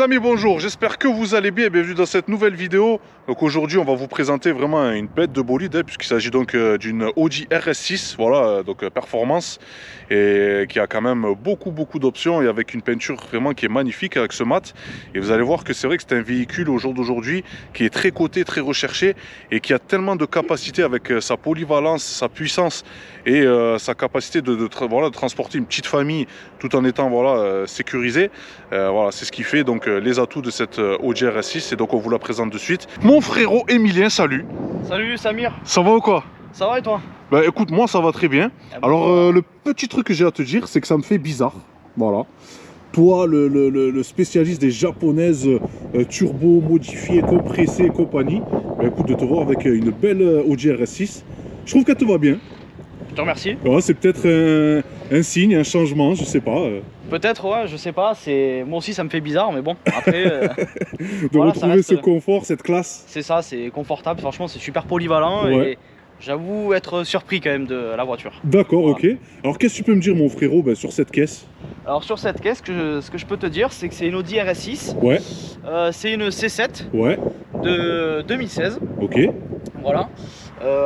Les amis, bonjour, j'espère que vous allez bien et bienvenue dans cette nouvelle vidéo. Donc aujourd'hui on va vous présenter vraiment une bête de bolide puisqu'il s'agit donc d'une Audi RS6, voilà, donc performance, et qui a quand même beaucoup d'options et avec une peinture vraiment qui est magnifique avec ce mat. Et vous allez voir que c'est vrai que c'est un véhicule au jour d'aujourd'hui qui est très coté, très recherché et qui a tellement de capacité avec sa polyvalence, sa puissance et sa capacité de transporter une petite famille tout en étant sécurisé. Voilà, c'est ce qui fait donc les atouts de cette Audi RS6 et donc on vous la présente de suite. Mon frérot Emilien, salut. Salut Samir. Ça va ou quoi? Ça va et toi? Bah écoute, moi ça va très bien. Alors le petit truc que j'ai à te dire, c'est que ça me fait bizarre. Voilà. Toi, le spécialiste des japonaises turbo, modifiées, compressées et compagnie, bah écoute, de te voir avec une belle Audi RS6, je trouve qu'elle te va bien. Je te remercie. Ouais, c'est peut-être un signe, un changement, je sais pas. Peut-être, ouais, je sais pas. Moi aussi, ça me fait bizarre, mais bon. Après, de voilà, retrouver reste... ce confort, cette classe. C'est ça, c'est confortable. Franchement, c'est super polyvalent ouais. Et j'avoue être surpris quand même de la voiture. D'accord, voilà. Ok. Alors, qu'est-ce que tu peux me dire, mon frérot, sur cette caisse? Alors, sur cette caisse, ce que je peux te dire, c'est que c'est une Audi RS6. Ouais. C'est une C7 ouais. de 2016. Ok. Voilà.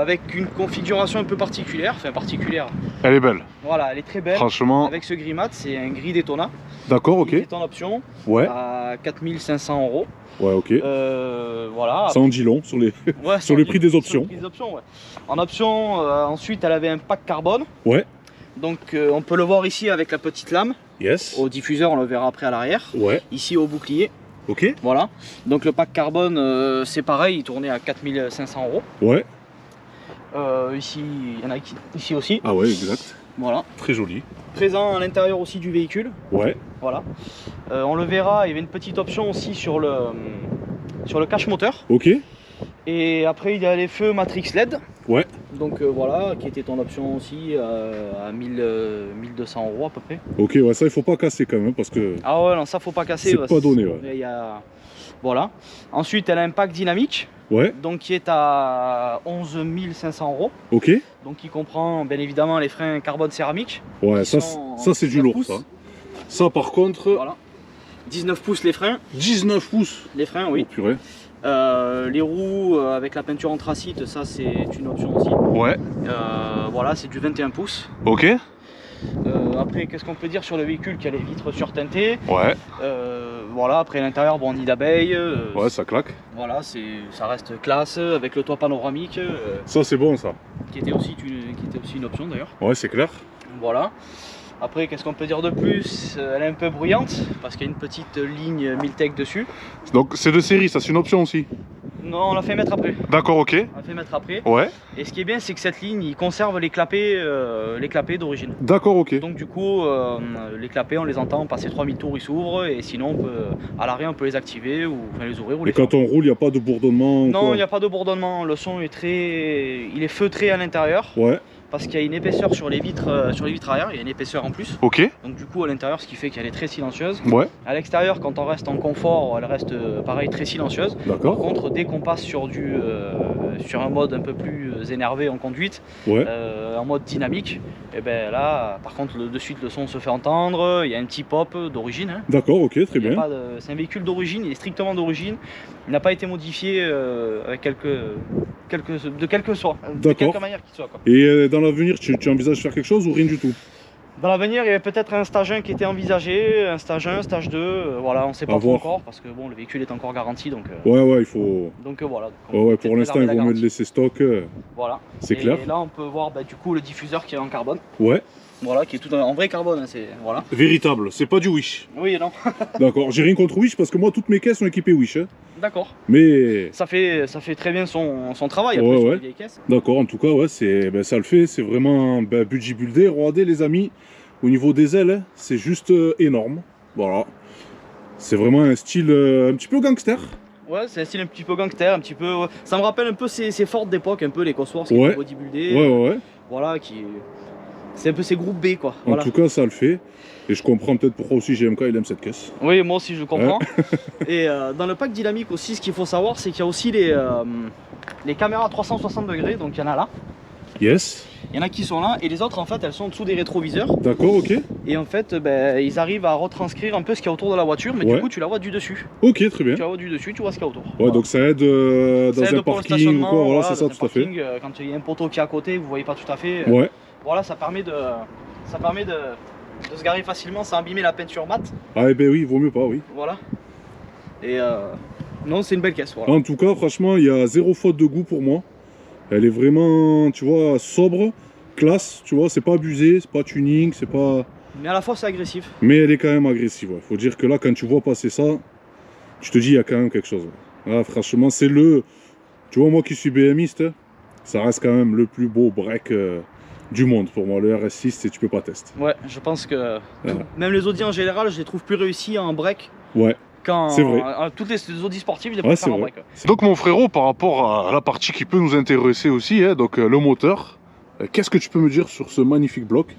Avec une configuration un peu particulière, enfin particulière. Elle est belle. Voilà, elle est très belle. Franchement. Avec ce gris mat, c'est un gris Daytona. D'accord, ok. Qui est en option. Ouais. À 4500 €. Ouais, ok. Voilà. Ça en dit long sur les, ouais, sur le prix des options. Ouais. En option, ensuite, elle avait un pack carbone. Ouais. Donc, on peut le voir ici avec la petite lame. Yes. Au diffuseur, on le verra après à l'arrière. Ouais. Ici au bouclier. Ok. Voilà. Donc, le pack carbone, c'est pareil, il tournait à 4500 €. Ouais. Ici, il y en a ici aussi. Ah ouais, exact. Voilà. Très joli. Présent à l'intérieur aussi du véhicule. Ouais. Voilà. On le verra, il y avait une petite option aussi sur le cache moteur. Ok. Et après, il y a les feux Matrix LED. Ouais. Donc voilà, qui était en option aussi à 1200 € à peu près. Ok, ouais, ça il faut pas casser quand même parce que. Ah ouais, non, ça faut pas casser. C'est pas donné, ouais. Voilà. Ensuite, elle a un pack dynamique. Ouais. Donc qui est à 11 500 €. Ok. Donc qui comprend bien évidemment les freins carbone céramique. Ouais, ça c'est du lourd ça. Ça par contre. Voilà. 19 pouces les freins. 19 pouces. Les freins, oui. Oh, purée. Les roues avec la peinture anthracite, ça c'est une option aussi. Ouais. Voilà, c'est du 21 pouces. Ok. Après, qu'est-ce qu'on peut dire sur le véhicule? Qui a les vitres surteintées. Ouais. Voilà, après l'intérieur, bon, nid d'abeille. Ouais, ça claque. Voilà, ça reste classe avec le toit panoramique. Ça c'est bon ça. Qui était aussi une option d'ailleurs. Ouais, c'est clair. Voilà. Après, qu'est-ce qu'on peut dire de plus? Elle est un peu bruyante parce qu'il y a une petite ligne Miltech dessus. Donc c'est de série, ça c'est une option aussi? Non, on l'a fait mettre après. D'accord, ok. On l'a fait mettre après. Ouais. Et ce qui est bien, c'est que cette ligne, il conserve les clapets d'origine. D'accord, ok. Donc du coup, les clapets, on les entend passer 3000 tours, ils s'ouvrent. Et sinon, à l'arrêt, on peut les activer ou les ouvrir. Ou et quand on roule, il n'y a pas de bourdonnement? Non, il n'y a pas de bourdonnement. Le son est il est feutré à l'intérieur. Ouais. Parce qu'il y a une épaisseur sur les vitres arrière, il y a une épaisseur en plus. Ok. Donc du coup à l'intérieur, ce qui fait qu'elle est très silencieuse. Ouais. À l'extérieur, quand on reste en confort, elle reste pareil très silencieuse. D'accord. Par contre, dès qu'on passe sur un mode un peu plus énervé en conduite, ouais. En mode dynamique, et ben là, par contre, de suite le son se fait entendre. Il y a un petit pop d'origine. Hein. D'accord, ok, très bien. C'est un véhicule d'origine, il est strictement d'origine. Il n'a pas été modifié avec de quelque manière qu'il soit. Quoi. Et dans l'avenir, tu envisages de faire quelque chose ou rien du tout? Dans l'avenir, il y avait peut-être un stage 1 qui était envisagé, un stage 1, stage 2, voilà, on ne sait pas trop encore parce que bon, le véhicule est encore garanti donc. Ouais, il faut. Donc voilà. Ouais, pour l'instant, ils vont mettre laisser stock. Voilà. C'est clair. Et là, on peut voir du coup le diffuseur qui est en carbone. Ouais. Voilà, qui est tout en vrai carbone, hein, c'est voilà. Véritable, c'est pas du Wish. Oui et non. D'accord, j'ai rien contre Wish parce que moi toutes mes caisses sont équipées Wish. Hein. D'accord. Mais ça fait très bien son travail après sur les vieilles caisses. D'accord, en tout cas ouais, ça le fait, c'est vraiment budget buildé. Regardez les amis, au niveau des ailes, c'est juste énorme. Voilà. C'est vraiment un style un petit peu gangster. Ouais, c'est un style un petit peu gangster, un petit peu. Ça me rappelle un peu ces Ford d'époque, un peu les Cosworth qui étaient bodybuildés. Ouais. Voilà, c'est un peu ces groupes B quoi. En tout cas, ça le fait. Et je comprends peut-être pourquoi aussi GMK il aime cette caisse. Oui, moi aussi je comprends. Et dans le pack dynamique aussi, ce qu'il faut savoir, c'est qu'il y a aussi les caméras 360 degrés, donc il y en a là. Yes. Il y en a qui sont là et les autres en fait elles sont en dessous des rétroviseurs. D'accord, ok. Et en fait ils arrivent à retranscrire un peu ce qu'il y a autour de la voiture, mais du coup tu la vois du dessus. Ok, très bien. Tu la vois du dessus, tu vois ce qu'il y a autour. Ouais, voilà. donc ça aide dans un parking ou quoi, voilà, c'est ça, tout à fait. Quand il y a un poteau qui est à côté, vous voyez pas tout à fait. Ouais. Voilà, ça permet de se garer facilement sans abîmer la peinture mat. Ah, eh ben oui, vaut mieux pas, oui. Voilà. Et non, c'est une belle caisse. Voilà. En tout cas, franchement, il y a zéro faute de goût pour moi. Elle est vraiment, tu vois, sobre, classe, tu vois, c'est pas abusé, c'est pas tuning, c'est pas... Mais à la fois c'est agressif. Mais elle est quand même agressive, ouais. Faut dire que là, quand tu vois passer ça, tu te dis, il y a quand même quelque chose. Ouais. Là, franchement, c'est le... Tu vois, moi qui suis BMiste, ça reste quand même le plus beau break du monde pour moi. Le RS6, tu peux pas tester. Ouais, je pense que même les Audi en général, je les trouve plus réussis en break. Ouais. C'est vrai. Toutes les Audi sportives, je les préfère en break. Donc mon frérot, par rapport à la partie qui peut nous intéresser aussi, hein, donc le moteur, qu'est-ce que tu peux me dire sur ce magnifique bloc?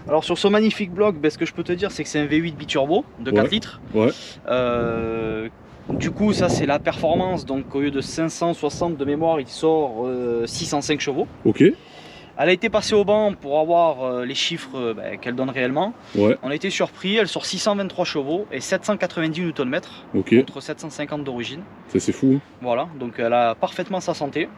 Alors sur ce magnifique bloc, ce que je peux te dire, c'est que c'est un V8 biturbo de 4 litres. Ouais. Du coup, ça c'est la performance. Donc au lieu de 560 de mémoire, il sort 605 chevaux. Ok. Elle a été passée au banc pour avoir les chiffres qu'elle donne réellement. Ouais. On a été surpris, elle sort 623 chevaux et 790 Nm contre 750 d'origine. Ça c'est fou. Voilà, donc elle a parfaitement sa santé.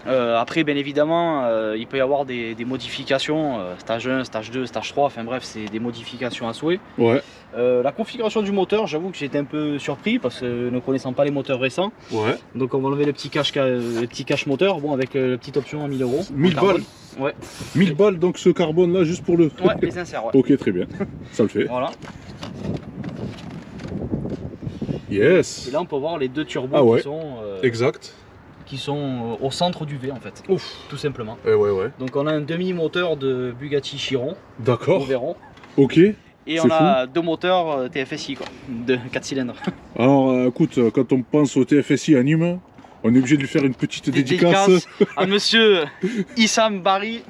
Après, bien évidemment, il peut y avoir des modifications, stage 1, stage 2, stage 3, enfin bref, c'est des modifications à souhait. Ouais. La configuration du moteur, j'avoue que j'étais un peu surpris parce que ne connaissant pas les moteurs récents. Ouais. Donc on va enlever le petit cache moteur, bon, avec la petite option à 1000 €. 1000 balles. Ouais. 1000 balles donc ce carbone là juste pour le... Ouais, les inserts, ouais. Ok, très bien, ça le fait. Voilà. Yes. Et là on peut voir les deux turbos qui sont... exact. Qui sont au centre du V en fait. Ouf. Tout simplement. Ouais. Donc on a un demi-moteur de Bugatti Chiron. D'accord. Nous verrons. Ok. Et on a deux moteurs TFSI quoi, de 4 cylindres. Alors écoute, quand on pense au TFSI à Nîmes, on est obligé de lui faire une petite dédicace à monsieur Issam Bari,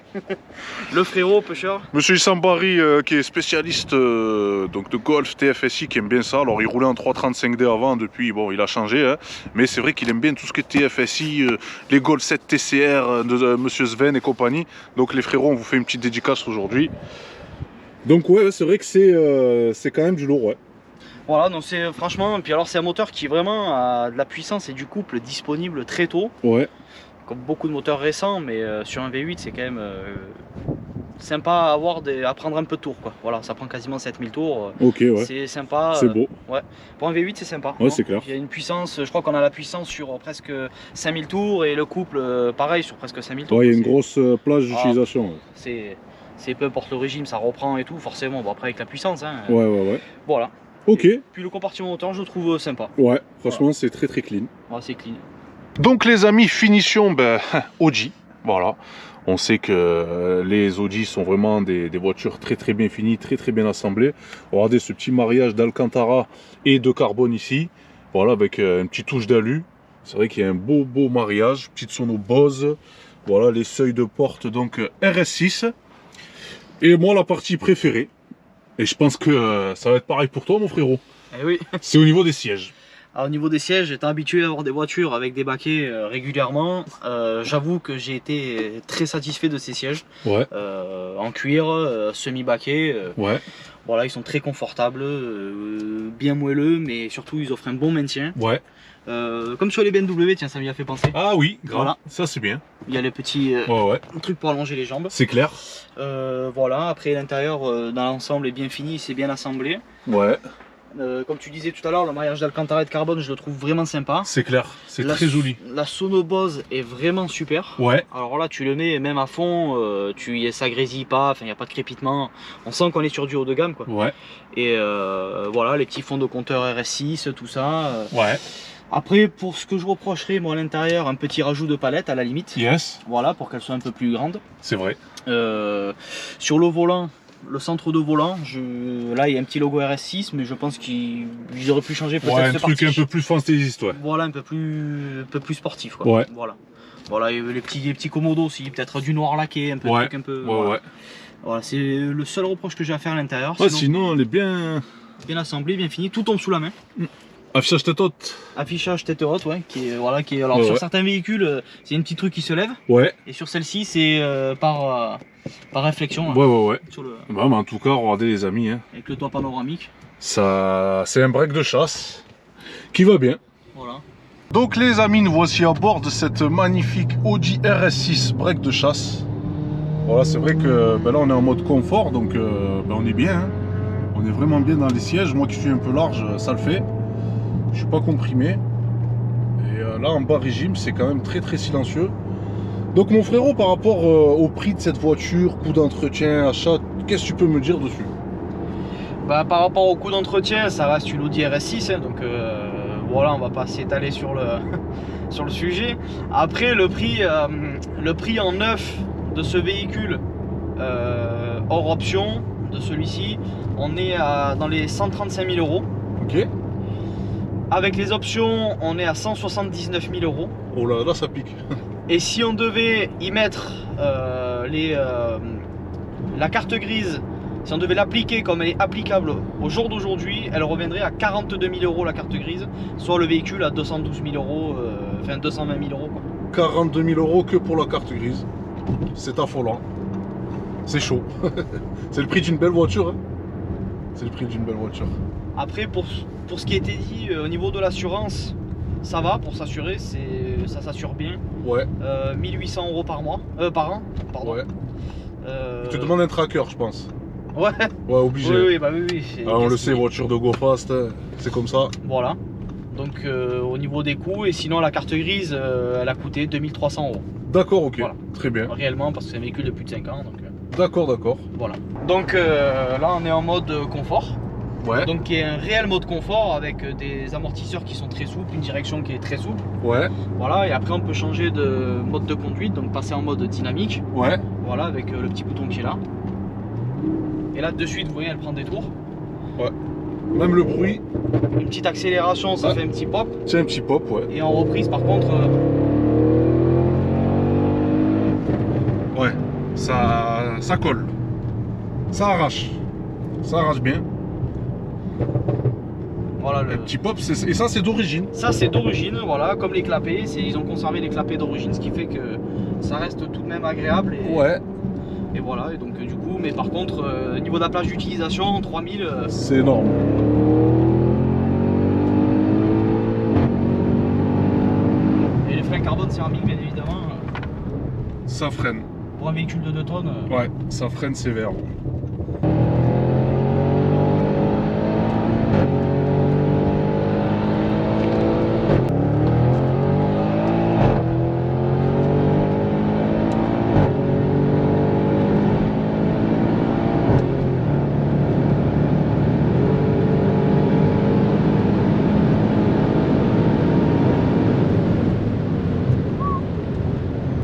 le frérot pêcheur. Monsieur Issam Bari qui est spécialiste donc de golf TFSI, qui aime bien ça. Alors il roulait en 335D avant, depuis bon il a changé, hein. Mais c'est vrai qu'il aime bien tout ce qui est TFSI, les Golf 7 TCR de monsieur Sven et compagnie. Donc les frérots, on vous fait une petite dédicace aujourd'hui. Donc ouais, c'est vrai que c'est quand même du lourd, ouais. Voilà, donc c'est franchement, puis alors c'est un moteur qui vraiment a de la puissance et du couple disponible très tôt. Ouais. Comme beaucoup de moteurs récents, mais sur un V8 c'est quand même sympa à avoir à prendre un peu de tours quoi. Voilà, ça prend quasiment 7000 tours. Ok, ouais. C'est sympa. C'est beau. Ouais. Pour un V8 c'est sympa. Ouais, c'est clair. Il y a une puissance, je crois qu'on a la puissance sur presque 5000 tours et le couple pareil sur presque 5000 tours. Ouais, il y a une grosse plage d'utilisation. C'est peu importe le régime, ça reprend et tout, forcément. Bon après avec la puissance. Hein, ouais. Voilà. Ok. Puis le compartiment moteur, je le trouve sympa. Ouais, franchement, voilà. C'est très clean. Ouais, c'est clean. Donc les amis, finition Audi. Voilà. On sait que les Audi sont vraiment des voitures très bien finies, très bien assemblées. Regardez ce petit mariage d'Alcantara et de carbone ici. Voilà, avec une petite touche d'alu. C'est vrai qu'il y a un beau mariage. Petite sono Bose. Voilà, les seuils de porte, donc RS6. Et moi, la partie préférée. Et je pense que ça va être pareil pour toi, mon frérot. Eh oui. C'est au niveau des sièges. Alors, au niveau des sièges, j'étais habitué à avoir des voitures avec des baquets régulièrement. J'avoue que j'ai été très satisfait de ces sièges. Ouais. En cuir, semi-baquet. Ouais. Voilà, ils sont très confortables, bien moelleux, mais surtout ils offrent un bon maintien. Ouais. Comme sur les BMW, tiens, ça m'y a fait penser. Ah oui, grave. Voilà. Ça c'est bien. Il y a les petits trucs pour allonger les jambes. C'est clair. Voilà, après l'intérieur dans l'ensemble est bien fini, c'est bien assemblé. Ouais. Comme tu disais tout à l'heure, le mariage d'Alcantara et de carbone, je le trouve vraiment sympa. C'est clair, c'est très joli. La sono Bose est vraiment super. Ouais. Alors là, tu le mets même à fond, ça grésille pas, il n'y a pas de crépitement. On sent qu'on est sur du haut de gamme, quoi. Ouais. Et voilà, les petits fonds de compteur RS6, tout ça. Ouais. Après, pour ce que je reprocherais, moi à l'intérieur, un petit rajout de palette à la limite. Yes. Voilà, pour qu'elle soit un peu plus grande. C'est vrai. Sur le volant, le centre de volant, là il y a un petit logo RS6, mais je pense qu'ils auraient pu changer peut-être un truc un peu plus fantaisiste, ouais. Voilà, un peu plus sportif, quoi. Ouais. Voilà, et les petits commodos aussi, peut-être du noir laqué, un peu truc un peu. Voilà, c'est le seul reproche que j'ai à faire à l'intérieur. Sinon, elle est bien assemblée, bien finie, tout tombe sous la main. Affichage tête haute. Affichage tête haute, ouais. Alors sur certains véhicules, c'est une petite truc qui se lève. Ouais. Et sur celle-ci, c'est par réflexion. Ouais. Sur le... Bah, mais en tout cas, regardez les amis. Hein. Avec le toit panoramique. Ça, c'est un break de chasse qui va bien. Voilà. Donc les amis, nous voici à bord de cette magnifique Audi RS6 break de chasse. Voilà, c'est vrai que là on est en mode confort, donc on est bien. Hein. On est vraiment bien dans les sièges. Moi qui suis un peu large, ça le fait. Je suis pas comprimé. Et là en bas régime, c'est quand même très silencieux. Donc mon frérot, par rapport au prix de cette voiture, coût d'entretien, achat, qu'est-ce que tu peux me dire dessus? Bah, par rapport au coût d'entretien, ça reste une Audi RS6, hein, donc voilà, on va pas s'étaler sur le, sur le sujet. Après, le prix en neuf de ce véhicule, hors option, de celui-ci, on est dans les 135 000 euros. Ok. Avec les options, on est à 179 000 euros. Oh là, ça pique. Et si on devait y mettre la carte grise, si on devait l'appliquer comme elle est applicable au jour d'aujourd'hui, elle reviendrait à 42 000 euros la carte grise, soit le véhicule à 212 000 euros, enfin 220 000 euros. Quoi. 42 000 euros que pour la carte grise. C'est affolant. C'est chaud. C'est le prix d'une belle voiture. Hein. C'est le prix d'une belle voiture. Après, pour ce qui a été dit au niveau de l'assurance, ça va pour s'assurer, ça s'assure bien. Ouais. 1800 euros par mois, par an, pardon. Ouais. Tu demandes un tracker, je pense. Ouais. Ouais, obligé. Oui. Alors, on le sait, voiture de GoFast, c'est comme ça. Voilà. Donc au niveau des coûts, et sinon la carte grise, elle a coûté 2300 euros. D'accord, ok. Voilà. Très bien. Réellement, parce que c'est un véhicule de plus de 5 ans. D'accord. Voilà. Donc là, on est en mode confort. Ouais. Donc qui est un réel mode confort avec des amortisseurs qui sont très souples, une direction qui est très souple. Ouais. Voilà, et après on peut changer de mode de conduite, donc passer en mode dynamique. Ouais. Voilà, avec le petit bouton qui est là. Et là de suite, vous voyez, elle prend des tours. Ouais. Même le bruit. Une petite accélération, ça fait un petit pop. C'est un petit pop, ouais. Et en reprise, par contre. Ouais, ça colle. Ça arrache. Ça arrache bien. Voilà le petit pop, et ça c'est d'origine. Ça c'est d'origine, voilà, comme les clapets, ils ont conservé les clapets d'origine, ce qui fait que ça reste tout de même agréable. Ouais. Et voilà, et donc du coup, mais par contre, niveau de la plage d'utilisation, 3000. C'est énorme. Et les freins carbone céramique, bien évidemment. Ça freine. Pour un véhicule de 2 tonnes. Ouais, ça freine sévère.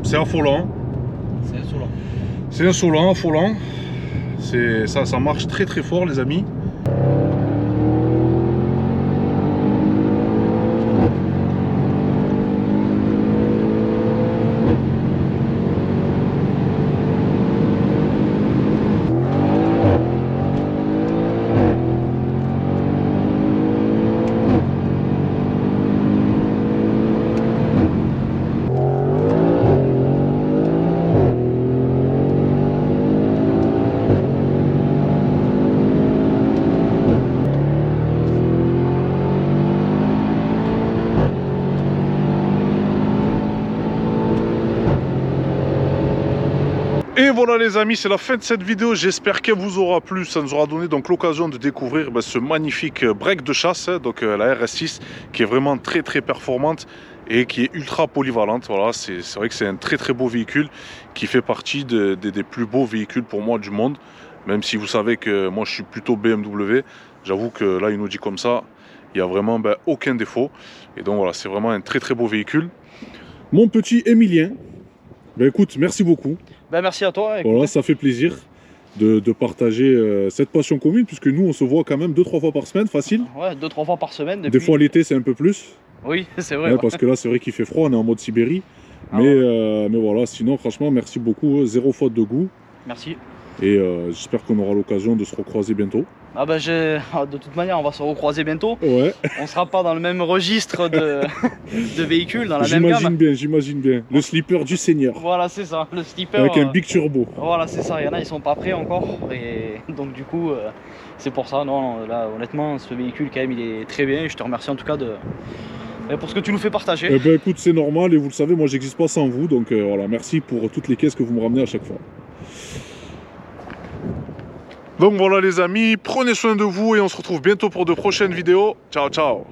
C'est affolant. C'est insolent. C'est insolent, affolant. Ça marche très fort les amis. Et voilà les amis, c'est la fin de cette vidéo, j'espère qu'elle vous aura plu, ça nous aura donné donc l'occasion de découvrir ce magnifique break de chasse, donc la RS6 qui est vraiment très performante et qui est ultra polyvalente. Voilà, c'est vrai que c'est un très beau véhicule qui fait partie des plus beaux véhicules pour moi du monde, même si vous savez que moi je suis plutôt BMW, j'avoue que là une Audi comme ça, il n'y a vraiment aucun défaut. Et donc voilà, c'est vraiment un très beau véhicule. Mon petit Emilien, écoute, merci beaucoup. Merci à toi. Voilà, ça fait plaisir de partager cette passion commune, puisque nous on se voit quand même 2-3 fois par semaine, facile. Ouais, 2-3 fois par semaine. Des fois l'été c'est un peu plus. Oui, c'est vrai. Ouais, parce que là c'est vrai qu'il fait froid, on est en mode Sibérie. Mais voilà, sinon franchement merci beaucoup, zéro faute de goût. Merci. Et j'espère qu'on aura l'occasion de se recroiser bientôt. Ah bah de toute manière on va se recroiser bientôt. Ouais. On sera pas dans le même registre de véhicules, dans la même gamme. J'imagine bien. Le slipper du Seigneur. Voilà, c'est ça, le slipper. Avec un big turbo. Voilà, c'est ça, il y en a, ils sont pas prêts encore. Et donc du coup, c'est pour ça, non, là honnêtement, ce véhicule quand même, il est très bien. Et je te remercie en tout cas pour ce que tu nous fais partager. Eh ben écoute, c'est normal et vous le savez, moi j'existe pas sans vous. Donc voilà, merci pour toutes les caisses que vous me ramenez à chaque fois. Donc voilà les amis, prenez soin de vous et on se retrouve bientôt pour de prochaines vidéos. Ciao ciao.